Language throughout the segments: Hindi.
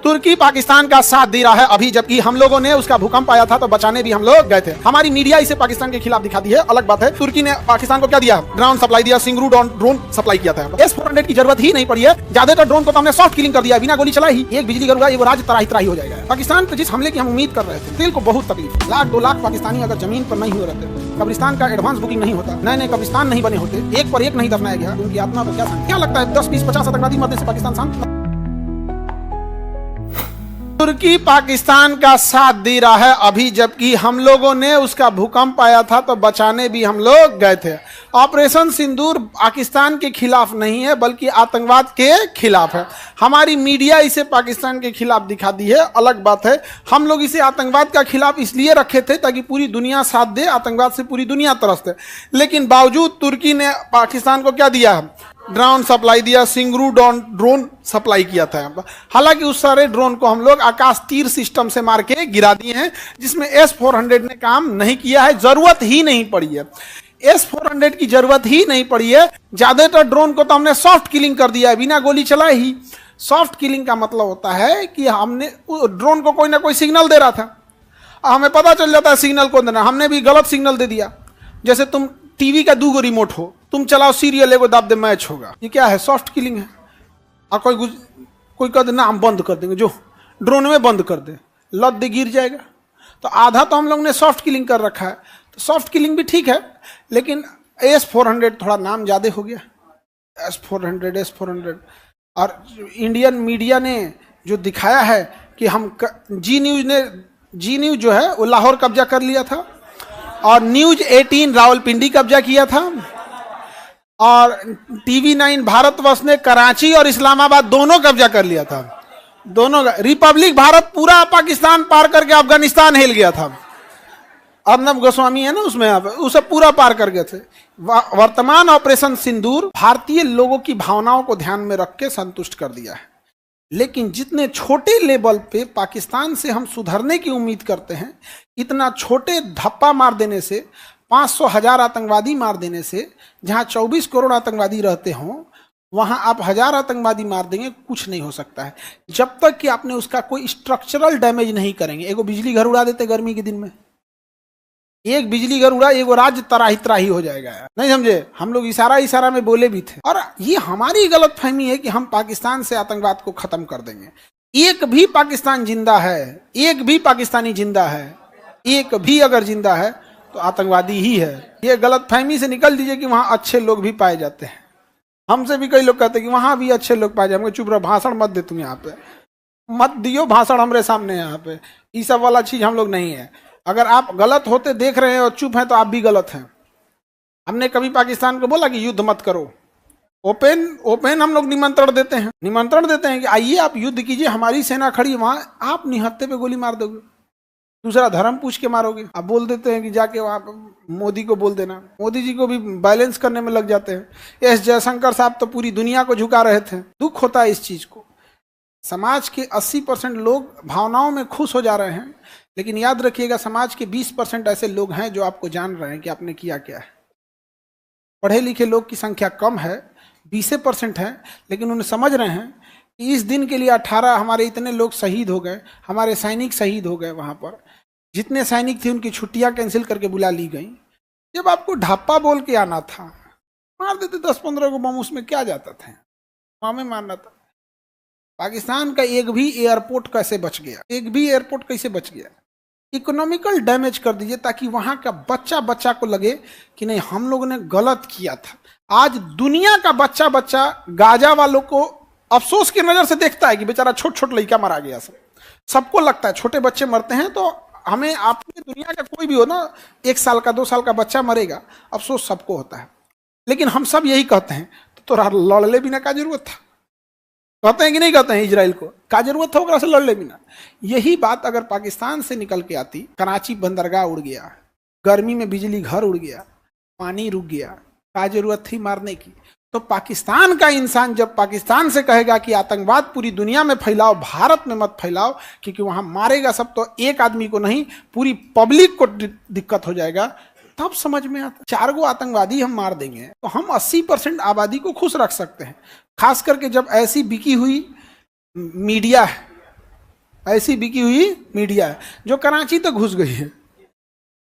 तुर्की पाकिस्तान का साथ दे रहा है अभी, जबकि हम लोगों ने उसका भूकंप आया था तो बचाने भी हम लोग गए थे। हमारी मीडिया इसे पाकिस्तान के खिलाफ दिखा दी है, अलग बात है। तुर्की ने पाकिस्तान को क्या दिया? ग्राउंड सप्लाई दिया, सिंगरू ड्रोन सप्लाई किया था। S-400 की जरूरत ही नहीं पड़ी है। ज्यादातर ड्रोन को तो हमने सॉफ्ट किलिंग कर दिया, बिना गोली चला ही। एक बिजली करूंगा, एक राज्य तराही हो जाएगा। पाकिस्तान पे जिस हमले की हम उम्मीद कर रहे थे, दिल को बहुत तकलीफ। 1-2 लाख पाकिस्तानी अगर जमीन पर नहीं हुए रहते, कब्रिस्तान का एडवांस बुकिंग नहीं होता, नए कब्रिस्तान नहीं बने होते, एक पर एक नहीं दफनाया गया, उनकी आत्मा को क्या लगता है 10, 20, 50 आतंकवादी मरने से पाकिस्तान शांत? तुर्की पाकिस्तान का साथ दे रहा है अभी, जबकि हम लोगों ने उसका भूकंप आया था तो बचाने भी हम लोग गए थे। ऑपरेशन सिंदूर पाकिस्तान के खिलाफ नहीं है, बल्कि आतंकवाद के खिलाफ है। हमारी मीडिया इसे पाकिस्तान के खिलाफ दिखा दी है, अलग बात है। हम लोग इसे आतंकवाद का खिलाफ इसलिए रखे थे ताकि पूरी दुनिया साथ दे, आतंकवाद से पूरी दुनिया तरसते। लेकिन बावजूद तुर्की ने पाकिस्तान को क्या दिया? ड्रोन सप्लाई दिया, सिंगरू ड्रोन सप्लाई किया था। हालांकि उस सारे ड्रोन को हम लोग आकाश तीर सिस्टम से मार के गिरा दिए हैं, जिसमें S-400 ने काम नहीं किया है, जरूरत ही नहीं पड़ी है। S-400 की जरूरत ही नहीं पड़ी है। ज्यादातर ड्रोन को तो हमने सॉफ्ट किलिंग कर दिया है, बिना गोली चलाए ही। सॉफ्ट किलिंग का मतलब होता है कि हमने ड्रोन को कोई ना कोई सिग्नल दे रहा था, हमें पता चल जाता है सिग्नल को देना, हमने भी गलत सिग्नल दे दिया। जैसे तुम टीवी का 2 रिमोट हो, तुम चलाओ सीरियल, एगो दाब दे मैच होगा, ये क्या है? सॉफ्ट किलिंग है। और कोई कह दे ना हम बंद कर देंगे, जो ड्रोन में बंद कर दे, लद दे गिर जाएगा। तो आधा तो हम लोग ने सॉफ्ट किलिंग कर रखा है। तो सॉफ्ट किलिंग भी ठीक है, लेकिन S-400 थोड़ा नाम ज्यादा हो गया। S-400 और इंडियन मीडिया ने जो दिखाया है कि हम जी न्यूज जो है वो लाहौर कब्जा कर लिया था, और न्यूज 18 रावलपिंडी कब्जा किया था, और TV9 भारतवर्ष ने कराची और इस्लामाबाद दोनों कब्जा कर लिया था। दोनों रिपब्लिक भारत पूरा पाकिस्तान पार करके अफगानिस्तान हिल गया था। अर्नब गोस्वामी है ना उसमें, उसे पूरा पार कर गए थे। वर्तमान ऑपरेशन सिंदूर भारतीय लोगों की भावनाओं को ध्यान में रख के संतुष्ट कर दिया है। लेकिन जितने छोटे लेवल पे पाकिस्तान से हम सुधरने की उम्मीद करते हैं, इतना छोटे धप्पा मार देने से, 500,000 आतंकवादी मार देने से, जहां 24 करोड़ आतंकवादी रहते हों, वहां आप 1000 आतंकवादी मार देंगे, कुछ नहीं हो सकता है जब तक कि आपने उसका कोई स्ट्रक्चरल डैमेज नहीं करेंगे। एगो बिजली घर उड़ा देते गर्मी के दिन में, एक बिजली घर उड़ा, एगो राज्य तराही हो जाएगा। नहीं समझे? हम लोग इशारा में बोले भी थे। और ये हमारी गलतफहमी है कि हम पाकिस्तान से आतंकवाद को खत्म कर देंगे। एक भी पाकिस्तान जिंदा है, एक भी पाकिस्तानी जिंदा है, एक भी अगर जिंदा है तो आतंकवादी ही है। ये गलतफहमी से निकल दीजिए कि वहां अच्छे लोग भी पाए जाते हैं। हमसे भी कई लोग कहते हैं कि वहां भी अच्छे लोग पाए जाएंगे। चुप रहो, भाषण मत दे, तुम यहाँ पे मत दियो भाषण हमरे सामने। यहाँ पे ये सब वाला चीज हम लोग नहीं है। अगर आप गलत होते देख रहे हैं और चुप हैं तो आप भी गलत हैं। हमने कभी पाकिस्तान को बोला कि युद्ध मत करो? ओपन हम लोग निमंत्रण देते हैं कि आइए आप युद्ध कीजिए, हमारी सेना खड़ी है वहां, आप निहत्थे पे गोली मार दोगे, दूसरा धर्म पूछ के मारोगे। आप बोल देते हैं कि जाके वहां मोदी को बोल देना। मोदी जी को भी बैलेंस करने में लग जाते हैं। S जयशंकर साहब तो पूरी दुनिया को झुका रहे थे। दुख होता है इस चीज को। समाज के 80% लोग भावनाओं में खुश हो जा रहे हैं, लेकिन याद रखिएगा समाज के 20% ऐसे लोग हैं जो आपको जान रहे हैं कि आपने किया क्या है। पढ़े लिखे लोग की संख्या कम है, 20% है, लेकिन उन्हें समझ रहे हैं कि इस दिन के लिए 18 हमारे इतने लोग शहीद हो गए, हमारे सैनिक शहीद हो गए। वहां पर जितने सैनिक थे उनकी छुट्टियां कैंसिल करके बुला ली गई। जब आपको ढापा बोल के आना था, मार देते 10-15 को बम, उसमें क्या जाता था? हमें मारना था। पाकिस्तान का एक भी एयरपोर्ट कैसे बच गया? एक भी एयरपोर्ट कैसे बच गया? इकोनॉमिकल डैमेज कर दीजिए ताकि वहां का बच्चा को लगे कि नहीं, हम लोगों ने गलत किया था। आज दुनिया का बच्चा गाजा वालों को अफसोस की नजर से देखता है कि बेचारा छोट लड़का मारा गया। सबको लगता है छोटे बच्चे मरते हैं तो हमें, आपने दुनिया का कोई भी हो ना, 1 साल का 2 साल का बच्चा मरेगा, अफसोस सबको होता है। लेकिन हम सब यही कहते हैं तो लड़ले बिना का जरूरत था? कहते हैं कि नहीं कहते हैं? इजराइल को का जरूरत था ओकरा से लड़ले बिना? यही बात अगर पाकिस्तान से निकल के आती, कराची बंदरगाह उड़ गया, गर्मी में बिजली घर उड़ गया, पानी रुक गया, का जरूरत थी मारने की? तो पाकिस्तान का इंसान जब पाकिस्तान से कहेगा कि आतंकवाद पूरी दुनिया में फैलाओ, भारत में मत फैलाओ, क्योंकि वहां मारेगा सब, तो एक आदमी को नहीं पूरी पब्लिक को दिक्कत हो जाएगा, तब समझ में आता। 4 गो आतंकवादी हम मार देंगे तो हम 80% आबादी को खुश रख सकते हैं। खास करके जब ऐसी बिकी हुई मीडिया है, ऐसी बिकी हुई मीडिया है जो कराची तक घुस गई है।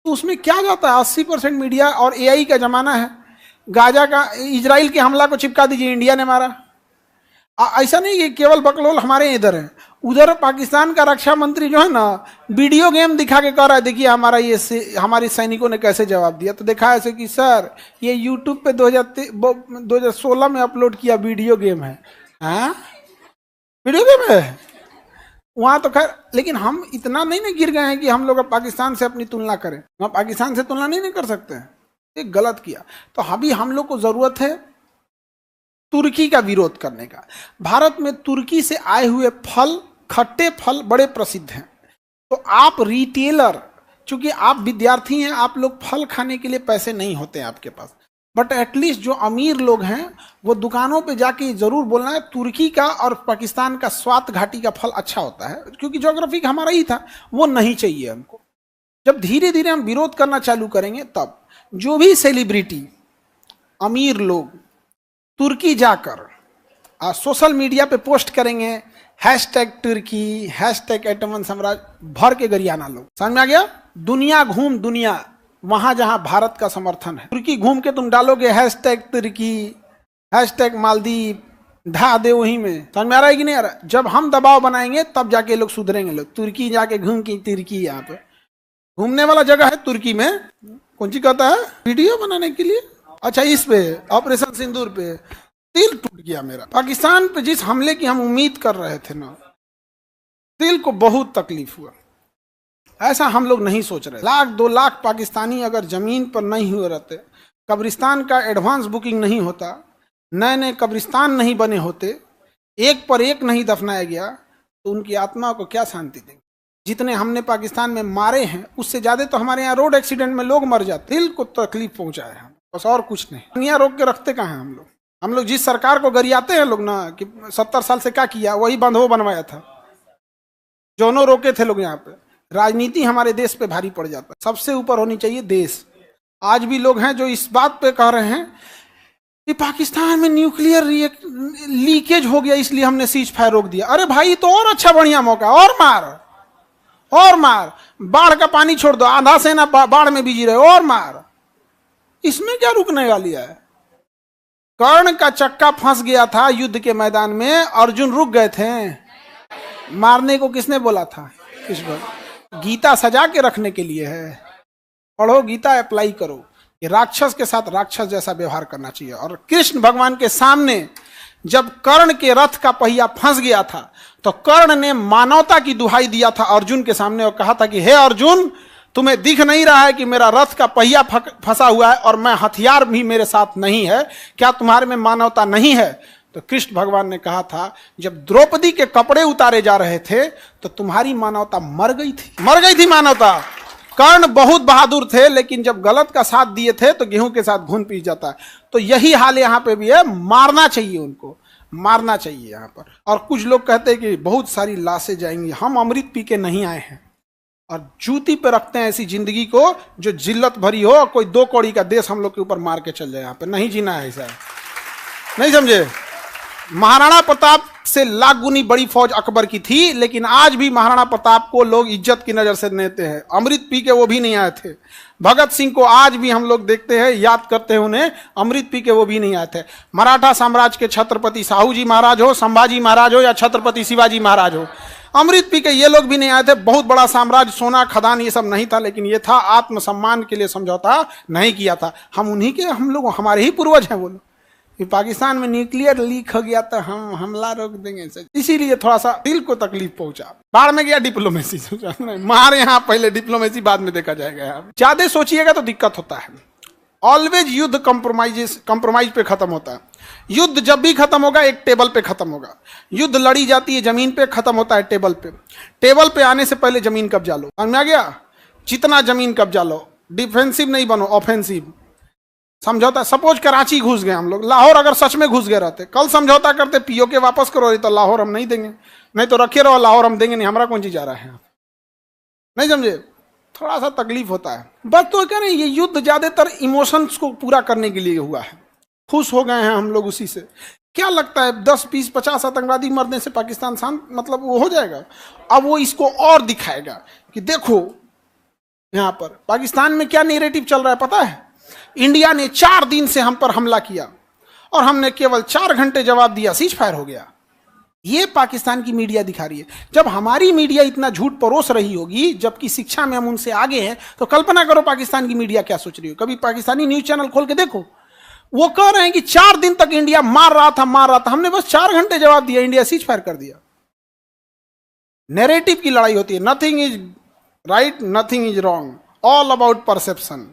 तो उसमें क्या जाता है, 80% मीडिया, और एआई का जमाना है। गाजा का इजराइल के हमला को चिपका दीजिए, इंडिया ने मारा। ऐसा नहीं कि केवल बकलोल हमारे इधर है, उधर पाकिस्तान का रक्षा मंत्री जो है ना, वीडियो गेम दिखा के कह रहा है देखिए हमारे सैनिकों ने कैसे जवाब दिया। तो देखा ऐसे कि सर ये यूट्यूब पे 2016 में अपलोड किया वीडियो गेम है। हाँ वीडियो गेम है वहां तो खैर, लेकिन हम इतना नहीं ना गिर गए हैं कि हम लोग अब पाकिस्तान से अपनी तुलना करें। हम पाकिस्तान से तुलना नहीं कर सकते हैं, ये गलत किया। तो अभी हम लोग को जरूरत है तुर्की का विरोध करने का। भारत में तुर्की से आए हुए फल, खट्टे फल बड़े प्रसिद्ध हैं। तो आप रिटेलर, चूंकि आप विद्यार्थी हैं, आप लोग फल खाने के लिए पैसे नहीं होते हैं आपके पास, बट एटलीस्ट जो अमीर लोग हैं वो दुकानों पे जाके जरूर बोलना है तुर्की का और पाकिस्तान का स्वात घाटी का फल अच्छा होता है, क्योंकि ज्योग्राफी हमारा ही था, वो नहीं चाहिए हमको। जब धीरे धीरे हम विरोध करना चालू करेंगे, तब जो भी सेलिब्रिटी अमीर लोग तुर्की जाकर सोशल मीडिया पे पोस्ट करेंगे #तुर्की, #एटमन साम्राज्य, भर के गरियाना लोग। समझ में आ गया? दुनिया घूम दुनिया, वहां जहां भारत का समर्थन है, तुर्की घूम के तुम डालोगे #तुर्की, #मालदीव, ढा दे वहीं में। समझ में आ रहा है कि नहीं आ रहा? जब हम दबाव बनाएंगे तब जाके लोग सुधरेंगे। लोग तुर्की जाके घूम के, तुर्की यहाँ पे घूमने वाला जगह है तुर्की में, कौन सी कहता है वीडियो बनाने के लिए। अच्छा, इस पे ऑपरेशन सिंदूर पे दिल टूट गया मेरा। पाकिस्तान पे जिस हमले की हम उम्मीद कर रहे थे ना, दिल को बहुत तकलीफ हुआ। ऐसा हम लोग नहीं सोच रहे। 1-2 लाख पाकिस्तानी अगर जमीन पर नहीं हुए रहते, कब्रिस्तान का एडवांस बुकिंग नहीं होता, नए नए कब्रिस्तान नहीं बने होते, एक पर एक नहीं दफनाया गया, तो उनकी आत्मा को क्या शांति देंगे। जितने हमने पाकिस्तान में मारे हैं उससे ज्यादा तो हमारे यहाँ रोड एक्सीडेंट में लोग मर जाते। दिल को तकलीफ पहुंचाए हम, बस और कुछ नहीं। दुनिया रोक के रखते कहाँ हैं हम लोग। हम लोग जिस सरकार को गरियाते हैं लोग ना कि 70 साल से क्या किया, वही बंधो बनवाया था, जोनो रोके थे लोग। यहाँ पे राजनीति हमारे देश पे भारी पड़ जाता है। सबसे ऊपर होनी चाहिए देश। आज भी लोग हैं जो इस बात पे कह रहे हैं कि पाकिस्तान में न्यूक्लियर लीकेज हो गया इसलिए हमने सीज फायर रोक दिया। अरे भाई, तो और अच्छा बढ़िया मौका, और मार और मार, बाढ़ का पानी छोड़ दो, आधा सेना बाढ़ में बिजी रहे, और मार। इसमें क्या रुकने वाली है? कर्ण का चक्का फंस गया था युद्ध के मैदान में, अर्जुन रुक गए थे। मारने को किसने बोला था? कृष्ण। गीता सजा के रखने के लिए है। पढ़ो गीता, अप्लाई करो कि राक्षस के साथ राक्षस जैसा व्यवहार करना चाहिए। और कृष्ण भगवान के सामने जब कर्ण के रथ का पहिया फंस गया था, तो कर्ण ने मानवता की दुहाई दिया था अर्जुन के सामने और कहा था कि हे अर्जुन, तुम्हें दिख नहीं रहा है कि मेरा रथ का पहिया फंसा हुआ है और मैं हथियार भी मेरे साथ नहीं है, क्या तुम्हारे में मानवता नहीं है? तो कृष्ण भगवान ने कहा था, जब द्रौपदी के कपड़े उतारे जा रहे थे तो तुम्हारी मानवता मर गई थी मानवता। कर्ण बहुत बहादुर थे, लेकिन जब गलत का साथ दिए थे तो गेहूं के साथ घुन पी जाता है। तो यही हाल यहाँ पे भी है, मारना चाहिए उनको, मारना चाहिए यहाँ पर। और कुछ लोग कहते हैं कि बहुत सारी लाशें जाएंगी। हम अमृत पी के नहीं आए हैं और जूती पे रखते हैं ऐसी जिंदगी को जो जिल्लत भरी हो, कोई 2 कौड़ी का देश हम लोग के ऊपर मार के चल जाए। यहाँ पे नहीं जीना है ऐसा, नहीं समझे? महाराणा प्रताप से लाख गुनी बड़ी फौज अकबर की थी, लेकिन आज भी महाराणा प्रताप को लोग इज्जत की नजर से लेते हैं। अमृत पी के वो भी नहीं आए थे। भगत सिंह को आज भी हम लोग देखते हैं, याद करते हैं उन्हें, अमृत पी के वो भी नहीं आए थे। मराठा साम्राज्य के छत्रपति साहू जी महाराज हो, संभाजी महाराज हो या छत्रपति शिवाजी महाराज हो, अमृत पी के ये लोग भी नहीं आए थे। बहुत बड़ा साम्राज्य, सोना खदान ये सब नहीं था, लेकिन ये था आत्मसम्मान के लिए समझौता नहीं किया था। हम उन्हीं के, हम लोग हमारे ही पूर्वज हैं वो लोग। कि पाकिस्तान में न्यूक्लियर लीक हो गया तो हम हमला रोक देंगे, इसीलिए थोड़ा सा दिल को तकलीफ पहुंचा। बाढ़ में गया डिप्लोमेसी, मार यहाँ पहले डिप्लोमेसी बाद में देखा जाएगा। ज्यादा सोचिएगा तो दिक्कत होता है। ऑलवेज युद्ध कंप्रोमाइज पे खत्म होता है। युद्ध जब भी खत्म होगा एक टेबल पे खत्म होगा। युद्ध लड़ी जाती है जमीन पे, खत्म होता है टेबल पे। टेबल पे आने से पहले जमीन कब्जा लो, समझ में आ गया? जितना जमीन कब्जा लो, डिफेंसिव नहीं बनो, ऑफेंसिव। समझौता, सपोज कराची घुस गए हम लोग, लाहौर अगर सच में घुस गए रहते, कल समझौता करते पीओ के वापस करो, तो लाहौर हम नहीं देंगे, नहीं तो रखे रहो, लाहौर हम देंगे नहीं, हमारा कौन चीज जा रहा है? नहीं समझे? थोड़ा सा तकलीफ होता है बस। तो क्या नहीं, ये युद्ध ज्यादातर इमोशंस को पूरा करने के लिए हुआ है। खुश हो गए हैं हम लोग उसी से क्या लगता है 10 20 50 आतंकवादी मरने से पाकिस्तान शांत मतलब वो हो जाएगा? अब वो इसको और दिखाएगा कि देखो यहां पर पाकिस्तान में क्या नैरेटिव चल रहा है पता है? इंडिया ने 4 दिन से हम पर हमला किया और हमने केवल 4 घंटे जवाब दिया, सीज फायर हो गया। ये पाकिस्तान की मीडिया दिखा रही है। जब हमारी मीडिया इतना झूठ परोस रही होगी, जबकि शिक्षा में हम उनसे आगे हैं, तो कल्पना करो पाकिस्तान की मीडिया क्या सोच रही हो। कभी पाकिस्तानी न्यूज चैनल खोल के देखो, वो कह रहे हैं कि 4 दिन तक इंडिया मार रहा था, हमने बस 4 घंटे जवाब दिया, इंडिया सीज फायर कर दिया। नैरेटिव की लड़ाई होती है। Nothing is right, nothing is wrong, all about perception.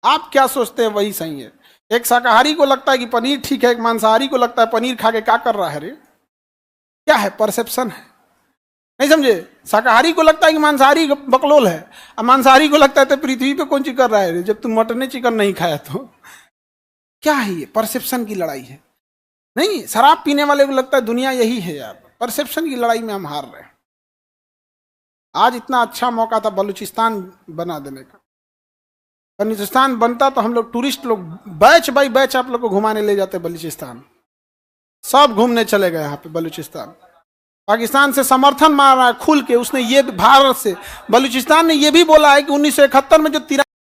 आप क्या सोचते हैं वही सही है। एक शाकाहारी को लगता है कि पनीर ठीक है, एक मांसाहारी को लगता है पनीर खा के क्या कर रहा है रे। क्या है? परसेप्शन है, नहीं समझे? शाकाहारी को लगता है कि मांसाहारी बकलोल है, और मांसाहारी को लगता है तो पृथ्वी पे कौन चीज कर रहा है रे, जब तुम मटन चिकन नहीं खाया तो। क्या है ये? परसेप्शन की लड़ाई है। नहीं, शराब पीने वाले को लगता है दुनिया यही है यार। परसेप्शन की लड़ाई में हम हार रहे हैं। आज इतना अच्छा मौका था बलूचिस्तान बना देने का। बलूचिस्तान बनता तो हम लोग टूरिस्ट लोग बैच बाई बैच आप लोग को घुमाने ले जाते बलूचिस्तान। सब घूमने चले गए यहाँ पे बलूचिस्तान। पाकिस्तान से समर्थन मार रहा है खुल के उसने। ये भारत से बलूचिस्तान ने ये भी बोला है कि 1971 में जो